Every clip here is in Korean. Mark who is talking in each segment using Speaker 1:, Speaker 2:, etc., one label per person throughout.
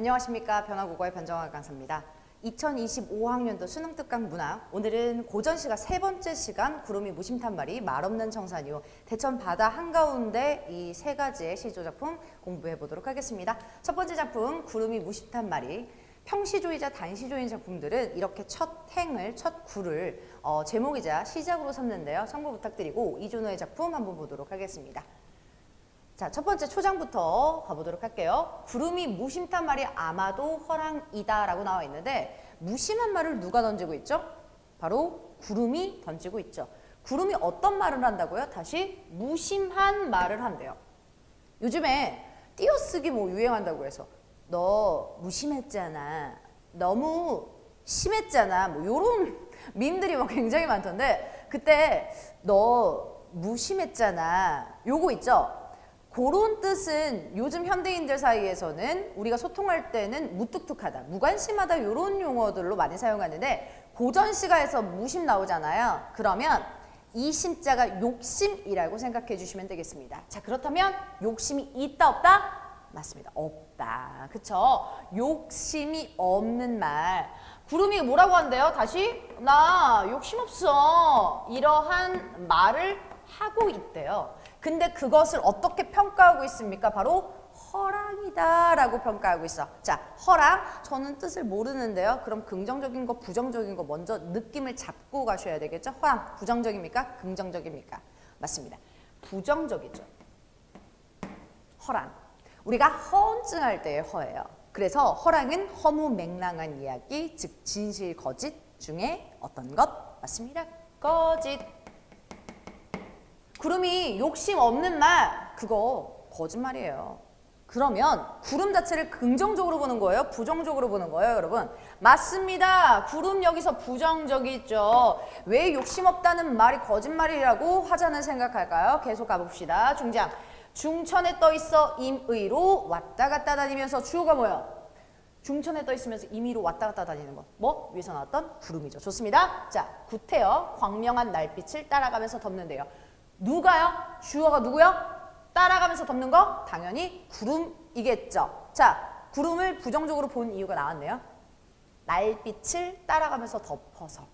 Speaker 1: 안녕하십니까. 변화국어의 변정아 강사입니다. 2025학년도 수능 특강 문학, 오늘은 고전시가 세 번째 시간 구름이 무심탄말이 말없는 청산이요 대천 바다 한가운데 이 세 가지의 시조 작품 공부해 보도록 하겠습니다. 첫 번째 작품 구름이 무심탄말이, 평시조이자 단시조인 작품들은 이렇게 첫 행을, 첫 구를 제목이자 시작으로 삼는데요. 참고 부탁드리고 이준호의 작품 한번 보도록 하겠습니다. 자, 첫 번째 초장부터 가보도록 할게요. 구름이 무심탄 말이 아마도 허랑이다 라고 나와 있는데, 무심한 말을 누가 던지고 있죠? 바로 구름이 던지고 있죠. 구름이 어떤 말을 한다고요? 다시 무심한 말을 한대요. 요즘에 띄어쓰기 유행한다고 해서 너 무심했잖아, 너무 심했잖아, 요런 밈들이 굉장히 많던데, 그때 너 무심했잖아 요거 있죠? 그런 뜻은 요즘 현대인들 사이에서는 우리가 소통할 때는 무뚝뚝하다, 무관심하다 이런 용어들로 많이 사용하는데, 고전시가에서 무심 나오잖아요. 그러면 이 심자가 욕심이라고 생각해 주시면 되겠습니다. 자, 그렇다면 욕심이 있다 없다? 맞습니다. 없다. 그쵸? 욕심이 없는 말. 구름이 뭐라고 한대요? 다시? 나 욕심 없어. 이러한 말을 하고 있대요. 근데 그것을 어떻게 평가하고 있습니까? 바로 허랑이다 라고 평가하고 있어. 자, 허랑, 저는 뜻을 모르는데요. 그럼 긍정적인 거, 부정적인 거 먼저 느낌을 잡고 가셔야 되겠죠? 허랑, 부정적입니까? 긍정적입니까? 맞습니다. 부정적이죠. 허랑. 우리가 허언증할 때의 허예요. 그래서 허랑은 허무맹랑한 이야기, 즉 진실, 거짓 중에 어떤 것? 맞습니다. 거짓. 구름이 욕심 없는 말, 그거 거짓말이에요. 그러면 구름 자체를 긍정적으로 보는 거예요? 부정적으로 보는 거예요, 여러분? 맞습니다. 구름 여기서 부정적이죠. 왜 욕심 없다는 말이 거짓말이라고 화자는 생각할까요? 계속 가봅시다. 중장. 중천에 떠 있어 임의로 왔다 갔다 다니면서, 주어가 뭐예요? 중천에 떠 있으면서 임의로 왔다 갔다 다니는 것. 뭐? 위에서 나왔던 구름이죠. 좋습니다. 자, 구태여 광명한 날빛을 따라가면서 덮는데요. 누가요? 주어가 누구요? 따라가면서 덮는 거? 당연히 구름이겠죠. 자, 구름을 부정적으로 본 이유가 나왔네요. 날빛을 따라가면서 덮어서.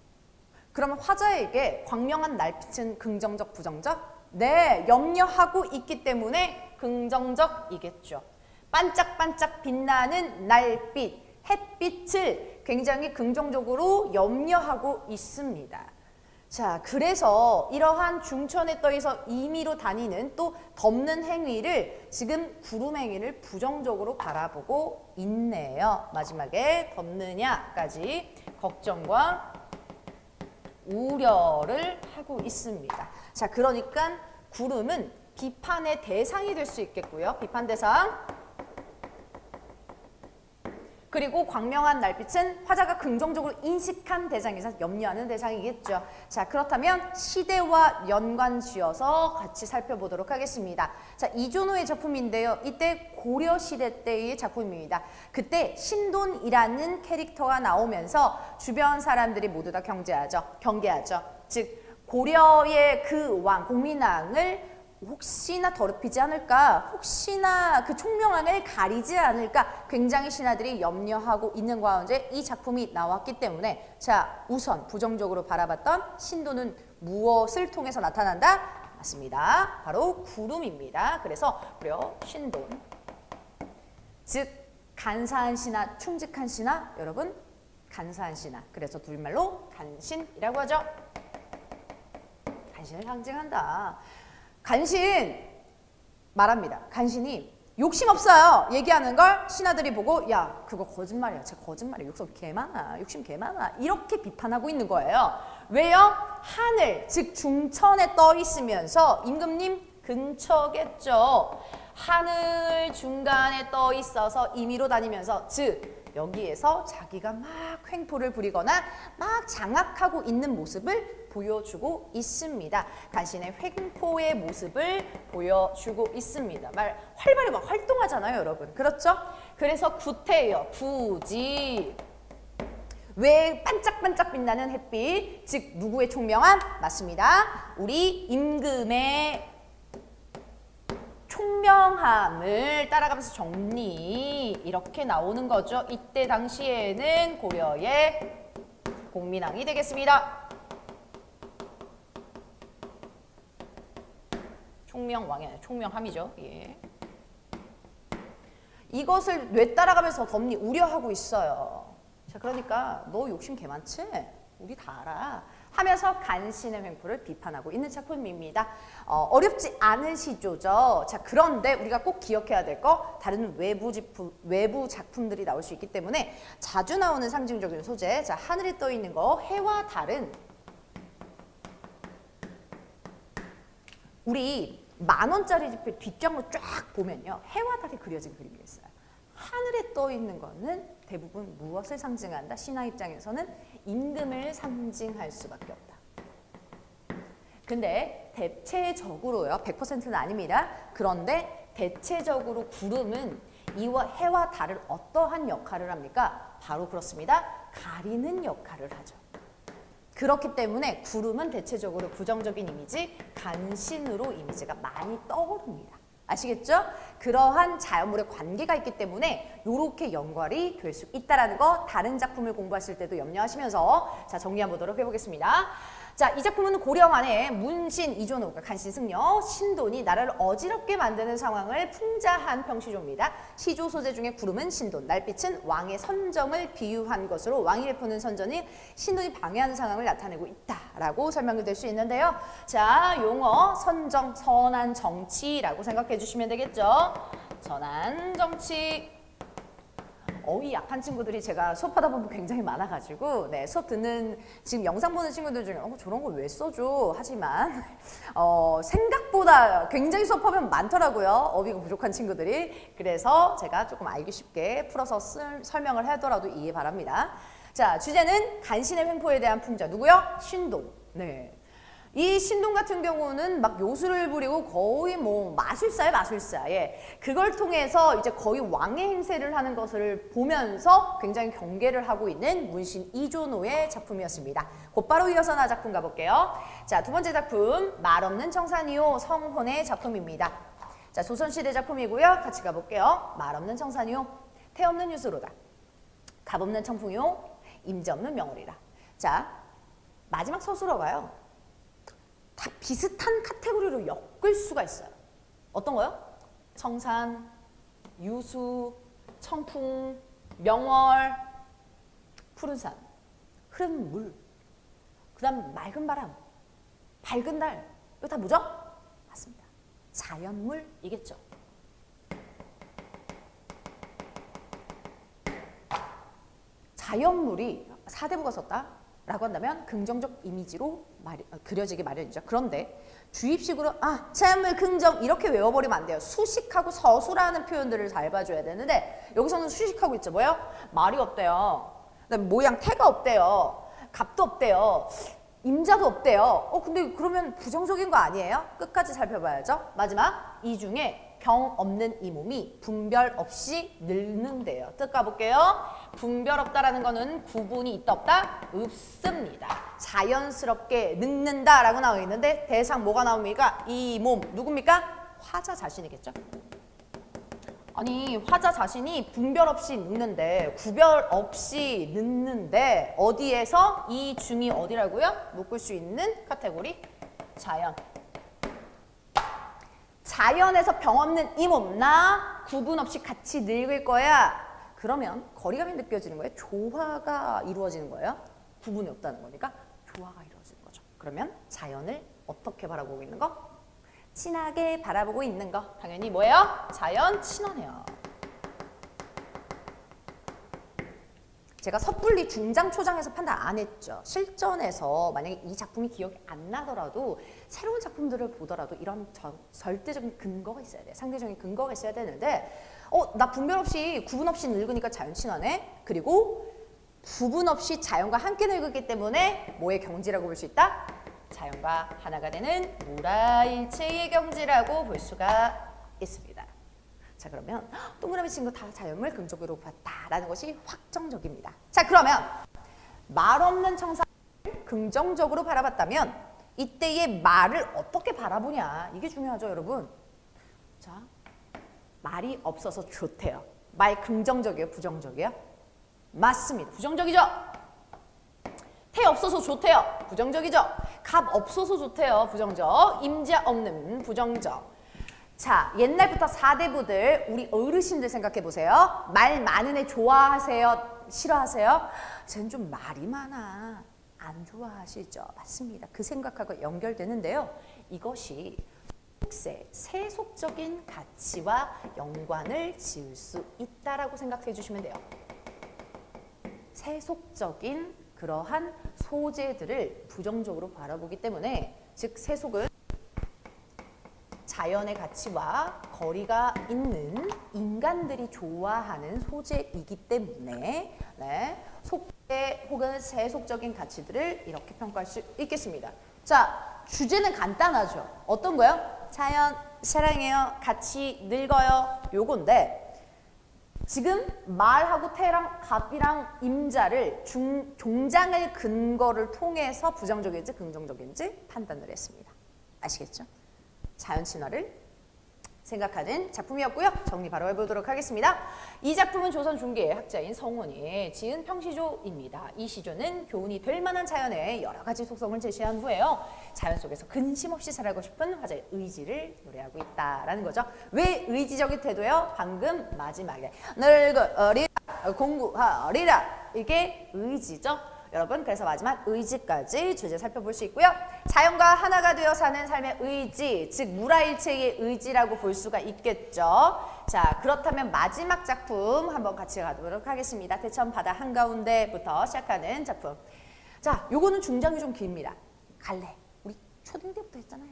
Speaker 1: 그러면 화자에게 광명한 날빛은 긍정적, 부정적? 네, 염려하고 있기 때문에 긍정적이겠죠. 반짝반짝 빛나는 날빛, 햇빛을 굉장히 긍정적으로 염려하고 있습니다. 자, 그래서 이러한 중천에 떠 있어 임의로 다니는, 또 덮는 행위를 지금 구름 행위를 부정적으로 바라보고 있네요. 마지막에 덮느냐까지 걱정과 우려를 하고 있습니다. 자, 그러니까 구름은 비판의 대상이 될 수 있겠고요. 비판 대상. 그리고 광명한 날빛은 화자가 긍정적으로 인식한 대상에서 염려하는 대상이겠죠. 자, 그렇다면 시대와 연관지어서 같이 살펴보도록 하겠습니다. 자, 이준호의 작품인데요. 이때 고려시대 때의 작품입니다. 그때 신돈이라는 캐릭터가 나오면서 주변 사람들이 모두 다 경계하죠. 즉, 고려의 그 왕, 공민왕을 혹시나 더럽히지 않을까, 혹시나 그 총명왕을 가리지 않을까 굉장히 신하들이 염려하고 있는 가운데 이 작품이 나왔기 때문에, 자, 우선 부정적으로 바라봤던 신도는 무엇을 통해서 나타난다? 맞습니다. 바로 구름입니다. 그래서 무려 신돈, 즉 간사한 신하, 충직한 신하, 여러분 간사한 신하, 그래서 둘말로 간신이라고 하죠. 간신을 상징한다. 간신 말합니다. 간신이 욕심 없어요 얘기하는 걸 신하들이 보고, 야, 그거 거짓말이야, 쟤 거짓말이야, 욕심 개 많아 이렇게 비판하고 있는 거예요. 왜요? 하늘, 즉 중천에 떠 있으면서, 임금님 근처겠죠. 하늘 중간에 떠 있어서 임의로 다니면서, 즉 여기에서 자기가 막 횡포를 부리거나 막 장악하고 있는 모습을 보여주고 있습니다. 간신의 횡포의 모습을 보여주고 있습니다. 활발히 막 활동하잖아요, 여러분. 그렇죠? 그래서 구태여, 굳이. 왜 반짝반짝 빛나는 햇빛, 즉 누구의 총명함? 맞습니다. 우리 임금의 총명 총명함을 따라가면서 정리 이렇게 나오는 거죠. 이때 당시에는 고려의 공민왕이 되겠습니다. 총명왕이 아니라 총명함이죠. 예. 이것을 왜 따라가면서 덤니 우려하고 있어요. 자, 그러니까 너 욕심 개 많지? 우리 다 알아. 하면서 간신의 횡포를 비판하고 있는 작품입니다. 어렵지 않은 시조죠. 자, 그런데 우리가 꼭 기억해야 될 거 다른 외부 작품들이 나올 수 있기 때문에 자주 나오는 상징적인 소재. 자, 하늘에 떠 있는 거 해와 달은 우리 10,000원짜리 지폐 뒷장으로 쫙 보면요. 해와 달이 그려진 그림이 있어요. 하늘에 떠 있는 거는 대부분 무엇을 상징한다? 신화 입장에서는 임금을 상징할 수밖에 없다. 근데 대체적으로요. 100%는 아닙니다. 그런데 대체적으로 구름은 이와 해와 달을 어떠한 역할을 합니까? 바로 그렇습니다. 가리는 역할을 하죠. 그렇기 때문에 구름은 대체적으로 부정적인 이미지, 간신으로 이미지가 많이 떠오릅니다. 아시겠죠? 그러한 자연물의 관계가 있기 때문에 이렇게 연결이 될 수 있다는 거 다른 작품을 공부하실 때도 염려하시면서 자, 정리 한번 보도록 해보겠습니다. 자, 이 작품은 고려만의 문신 이존호가 간신 승려, 신돈이 나라를 어지럽게 만드는 상황을 풍자한 평시조입니다. 시조 소재 중에 구름은 신돈, 날빛은 왕의 선정을 비유한 것으로 왕이 베푸는 선전이 신돈이 방해하는 상황을 나타내고 있다라고 설명이 될 수 있는데요. 자, 용어 선정, 선한 정치라고 생각해 주시면 되겠죠. 선한 정치. 어휘 약한 친구들이 제가 수업하다 보면 굉장히 많아가지고 네, 수업 듣는 지금 영상 보는 친구들 중에 저런 걸 왜 써줘? 하지만 생각보다 굉장히 수업하면 많더라고요. 어휘가 부족한 친구들이. 그래서 제가 조금 알기 쉽게 풀어서 설명을 하더라도 이해 바랍니다. 자, 주제는 간신의 횡포에 대한 풍자. 누구요? 신돈. 네. 이 신돈 같은 경우는 막 요술을 부리고 거의 뭐 마술사예요, 마술사. 예. 그걸 통해서 이제 거의 왕의 행세를 하는 것을 보면서 굉장히 경계를 하고 있는 문신 이존호의 작품이었습니다. 곧바로 이어서 나 작품 가볼게요. 자, 두 번째 작품 말없는 청산이요 성혼의 작품입니다. 자, 조선시대 작품이고요. 같이 가볼게요. 말없는 청산이요 태없는 유수로다. 값없는 청풍이요 임자 없는 명월이다. 자, 마지막 서술어가요. 다 비슷한 카테고리로 엮을 수가 있어요. 어떤 거요? 청산, 유수, 청풍, 명월, 푸른 산, 흐르는 물, 그 다음 맑은 바람, 밝은 달. 이거 다 뭐죠? 맞습니다. 자연물이겠죠. 자연물이 사대부가 썼다? 라고 한다면 긍정적 이미지로 그려지기 마련이죠. 그런데 주입식으로 자연물 긍정 이렇게 외워버리면 안 돼요. 수식하고 서술하는 표현들을 잘 봐줘야 되는데 여기서는 수식하고 있죠. 뭐요? 말이 없대요. 그다음에 모양 태가 없대요. 값도 없대요. 임자도 없대요. 근데 그러면 부정적인 거 아니에요? 끝까지 살펴봐야죠. 마지막 이 중에 경 없는 이 몸이 분별 없이 늙는데요. 뜻 가볼게요. 분별 없다라는 거는 구분이 있다 없다? 없습니다. 자연스럽게 늙는다라고 나와 있는데 대상 뭐가 나옵니까? 이 몸 누굽니까? 화자 자신이겠죠. 아니 화자 자신이 분별 없이 늙는데 구별 없이 늙는데 어디에서 이 중이 어디라고요? 묶을 수 있는 카테고리 자연. 자연에서 병 없는 이 몸 나 구분 없이 같이 늙을 거야. 그러면 거리감이 느껴지는 거예요. 조화가 이루어지는 거예요. 구분이 없다는 거니까 조화가 이루어지는 거죠. 그러면 자연을 어떻게 바라보고 있는 거? 친하게 바라보고 있는 거. 당연히 뭐예요? 자연 친화네요. 제가 섣불리 중장, 초장에서 판단 안 했죠. 실전에서 만약에 이 작품이 기억이 안 나더라도 새로운 작품들을 보더라도 이런 절대적인 근거가 있어야 돼. 상대적인 근거가 있어야 되는데 나 분별 없이 구분 없이 늙으니까 자연 친화네. 그리고 구분 없이 자연과 함께 늙었기 때문에 뭐의 경지라고 볼 수 있다? 자연과 하나가 되는 무라일체의 경지라고 볼 수가 있습니다. 자, 그러면 동그라미 친 거 다 자연물 긍정적으로 봤다라는 것이 확정적입니다. 자, 그러면 말 없는 청산을 긍정적으로 바라봤다면 이때의 말을 어떻게 바라보냐 이게 중요하죠, 여러분. 자, 말이 없어서 좋대요. 말 긍정적이에요? 부정적이에요? 맞습니다. 부정적이죠? 태 없어서 좋대요. 부정적이죠? 갑 없어서 좋대요. 부정적. 임자 없는 부정적. 자, 옛날부터 4대부들 우리 어르신들 생각해 보세요. 말 많은 애 좋아하세요? 싫어하세요? 쟤는 좀 말이 많아. 안 좋아하시죠? 맞습니다. 그 생각하고 연결되는데요. 이것이 세속적인 가치와 연관을 지을 수 있다라고 생각해 주시면 돼요. 세속적인 그러한 소재들을 부정적으로 바라보기 때문에, 즉 세속은 자연의 가치와 거리가 있는 인간들이 좋아하는 소재이기 때문에 네, 속세 혹은 세속적인 가치들을 이렇게 평가할 수 있겠습니다. 자, 주제는 간단하죠. 어떤 거요? 자연, 사랑해요, 같이 늙어요, 요건데 지금 말하고 태랑 갑이랑 임자를 종장을 근거를 통해서 부정적인지 긍정적인지 판단을 했습니다. 아시겠죠? 자연 친화를 생각하는 작품이었고요. 정리 바로 해보도록 하겠습니다. 이 작품은 조선 중기의 학자인 성원이 지은 평시조입니다. 이 시조는 교훈이 될 만한 자연의 여러 가지 속성을 제시한 후에요. 자연 속에서 근심 없이 살아가고 싶은 화자의 의지를 노래하고 있다라는 거죠. 왜 의지적인 태도요? 방금 마지막에 늙으리라, 공부하리라, 이게 의지죠. 여러분, 그래서 마지막 의지까지 주제 살펴볼 수 있고요. 자연과 하나가 되어 사는 삶의 의지, 즉 무라일체의 의지라고 볼 수가 있겠죠. 자, 그렇다면 마지막 작품 한번 같이 가도록 하겠습니다. 대천 바다 한가운데부터 시작하는 작품. 자, 요거는 중장이 좀 깁니다. 갈래. 우리 초등 때부터 했잖아요.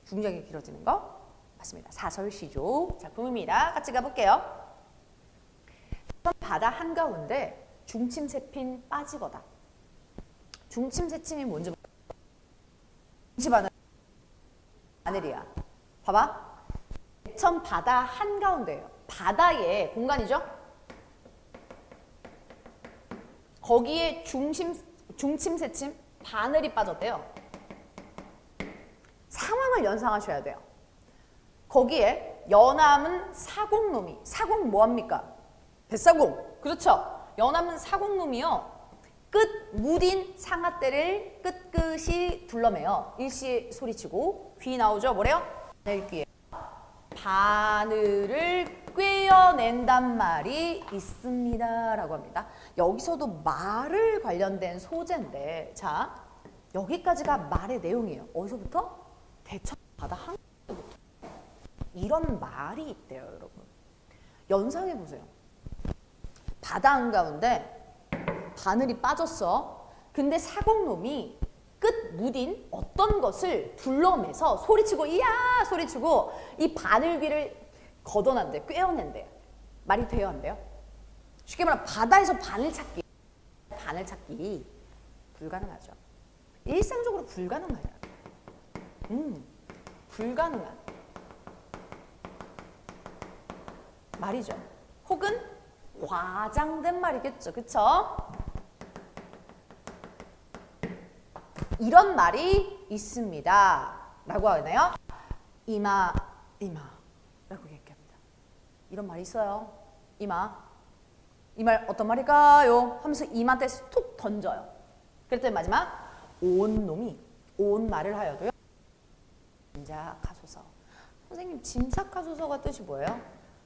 Speaker 1: 중장이 길어지는 거 맞습니다. 사설시조 작품입니다. 같이 가볼게요. 대천 바다 한가운데 중침새핀 빠지거다. 중침새침이 뭔지 바늘이야. 봐봐. 대천 바다 한가운데예요. 바다의 공간이죠. 거기에 중침새침 바늘이 빠졌대요. 상황을 연상하셔야 돼요. 거기에 연암은 사공놈이, 사공 뭐합니까? 뱃사공. 그렇죠. 연암은 사공놈이요. 끝 무딘 상아떼를 끝끝이 둘러매요. 일시에 소리치고 귀 나오죠. 뭐래요? 바늘귀에 바늘을 꿰어낸단 말이 있습니다 라고 합니다. 여기서도 말을 관련된 소재인데, 자, 여기까지가 말의 내용이에요. 어디서부터? 대천 바다 한가운데부터 이런 말이 있대요. 여러분, 연상해 보세요. 바다 한가운데 바늘이 빠졌어. 근데 사공놈이 끝 무딘 어떤 것을 둘러매서 소리치고 이야 소리치고 이 바늘귀를 걷어낸대, 꿰어낸대. 말이 돼요, 안 돼요? 쉽게 말하면 바다에서 바늘 찾기 불가능하죠. 일상적으로 불가능해요. 불가능한 말이죠. 혹은 과장된 말이겠죠. 그쵸? 이런 말이 있습니다 라고 하네요. 이마 라고 얘기합니다. 이런 말이 있어요. 이마. 이 말 어떤 말일까요? 하면서 이마한테 툭 던져요. 그랬더니 마지막 온 놈이 온 말을 하여도요. 짐작하소서. 선생님, 짐작하소서가 뜻이 뭐예요?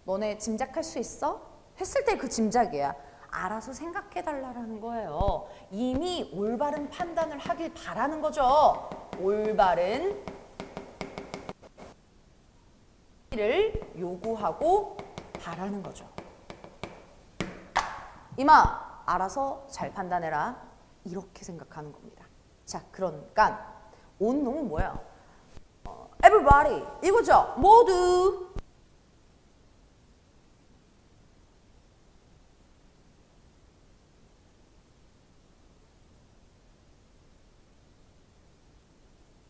Speaker 1: 너네 짐작할 수 있어? 했을 때 그 짐작이야. 알아서 생각해달라는 거예요. 이미 올바른 판단을 하길 바라는 거죠. 올바른 를 요구하고 바라는 거죠. 이마, 알아서 잘 판단해라. 이렇게 생각하는 겁니다. 자, 그러니까 온 놈은 뭐야? everybody, 이거죠. 모두.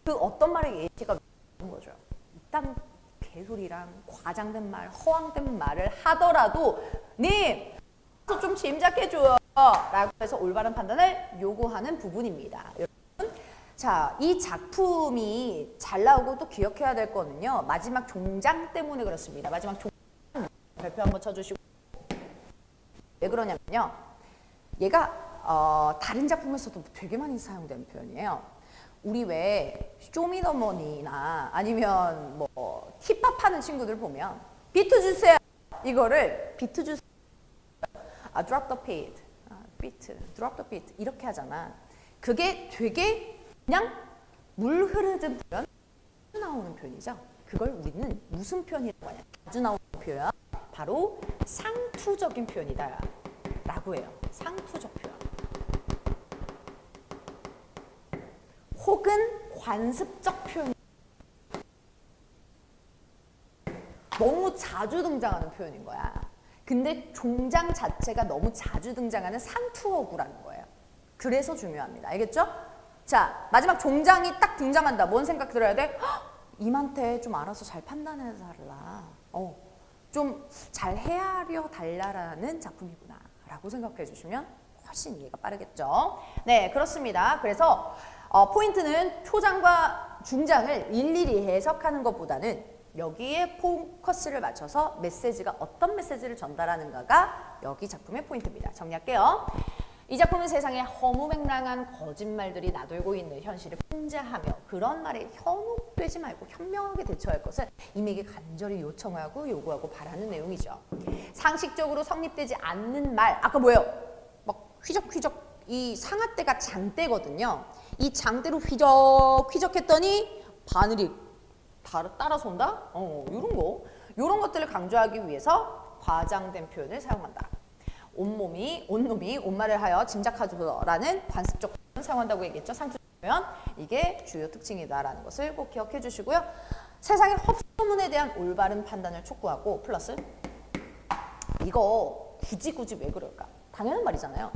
Speaker 1: 그 어떤 말에 예시가 있는 거죠. 이딴 개소리랑 과장된 말, 허황된 말을 하더라도 님, 좀 짐작해줘요 라고 해서 올바른 판단을 요구하는 부분입니다. 여러분, 자, 이 작품이 잘 나오고 또 기억해야 될 거는요. 마지막 종장 때문에 그렇습니다. 마지막 종장. 별표 한번 쳐주시고. 왜 그러냐면요. 얘가 다른 작품에서도 되게 많이 사용되는 표현이에요. 우리 왜 쇼미더머니나 아니면 뭐 힙합 하는 친구들 보면 비트 주세요. 이거를 비트 주세요. drop the beat. 비트, drop the beat 이렇게 하잖아. 그게 되게 그냥 물 흐르듯 표현 나오는 표현이죠. 그걸 우리는 무슨 표현이라고 하냐? 자주 나오는 표현 바로 상투적인 표현이다 라고 해요. 상투적 표현. 혹은 관습적 표현. 너무 자주 등장하는 표현인 거야. 근데 종장 자체가 너무 자주 등장하는 상투어구라는 거예요. 그래서 중요합니다. 알겠죠? 자, 마지막 종장이 딱 등장한다. 뭔 생각 들어야 돼? 임한테 좀 알아서 잘 판단해 달라. 좀 잘 헤아려 달라라는 작품이구나 라고 생각해 주시면 훨씬 이해가 빠르겠죠. 네, 그렇습니다. 그래서 포인트는 초장과 중장을 일일이 해석하는 것보다는 여기에 포커스를 맞춰서 메시지가 어떤 메시지를 전달하는가가 여기 작품의 포인트입니다. 정리할게요. 이 작품은 세상에 허무맹랑한 거짓말들이 나돌고 있는 현실을 풍자하며 그런 말에 현혹되지 말고 현명하게 대처할 것을 이미에게 간절히 요청하고 요구하고 바라는 내용이죠. 상식적으로 성립되지 않는 말, 아까 뭐예요? 막 휘적휘적 이 상아떼가 장떼거든요. 이 장떼로 휘적 했더니 바늘이 따라서 온다? 이런 것들을 강조하기 위해서 과장된 표현을 사용한다. 온놈이 온말을 하여 짐작하더라는 관습적 표현을 사용한다고 얘기했죠. 상투적 표현. 이게 주요 특징이다라는 것을 꼭 기억해 주시고요. 세상의 헛소문에 대한 올바른 판단을 촉구하고 플러스 이거 굳이 왜 그럴까? 당연한 말이잖아요.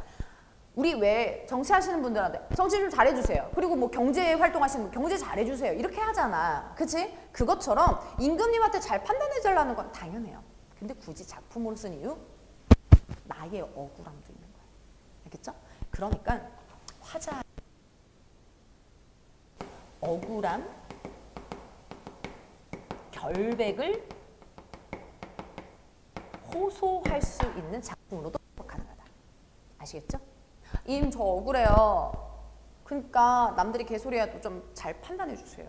Speaker 1: 우리 왜 정치하시는 분들한테 정치 좀 잘해주세요. 그리고 뭐 경제 활동하시는 분 경제 잘해주세요. 이렇게 하잖아. 그치? 그것처럼 임금님한테 잘 판단해달라는 건 당연해요. 근데 굳이 작품으로 쓴 이유? 나의 억울함도 있는 거야. 알겠죠? 그러니까 화자 억울함, 결백을 호소할 수 있는 작품으로도 가능하다. 아시겠죠? 임 저 억울해요. 그러니까 남들이 개소리해도 좀 잘 판단해 주세요.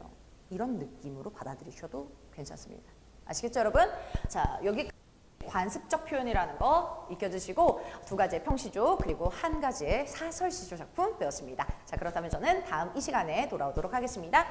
Speaker 1: 이런 느낌으로 받아들이셔도 괜찮습니다. 아시겠죠, 여러분? 자, 여기 관습적 표현이라는 거 익혀주시고 2가지의 평시조 그리고 1가지의 사설시조 작품 배웠습니다. 자, 그렇다면 저는 다음 이 시간에 돌아오도록 하겠습니다.